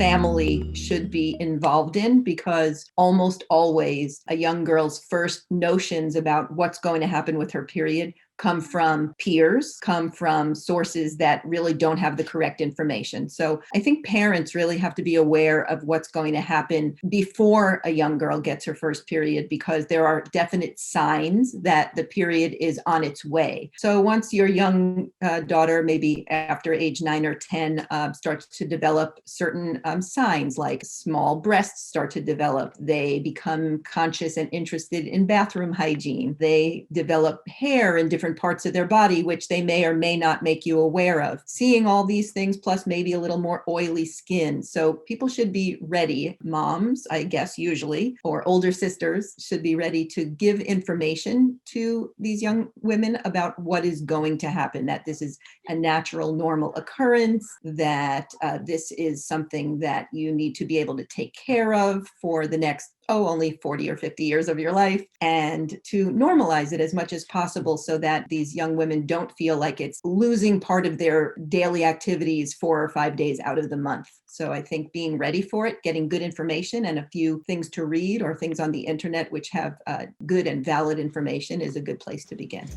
family should be involved in, because almost always a young girl's first notions about what's going to happen with her period come from peers, come from sources that really don't have the correct information. So I think parents really have to be aware of what's going to happen before a young girl gets her first period, because there are definite signs that the period is on its way. So once your young daughter, maybe after age 9 or 10, starts to develop certain signs, like small breasts start to develop, they become conscious and interested in bathroom hygiene, they develop hair in different parts of their body, which they may or may not make you aware of. Seeing all these things, plus maybe a little more oily skin. So people should be ready. Moms, I guess, usually, or older sisters should be ready to give information to these young women about what is going to happen, that this is a natural, normal occurrence, that this is something that you need to be able to take care of for the next only 40 or 50 years of your life, and to normalize it as much as possible so that these young women don't feel like it's losing part of their daily activities 4 or 5 days out of the month. So I think being ready for it, getting good information and a few things to read or things on the internet which have good and valid information is a good place to begin.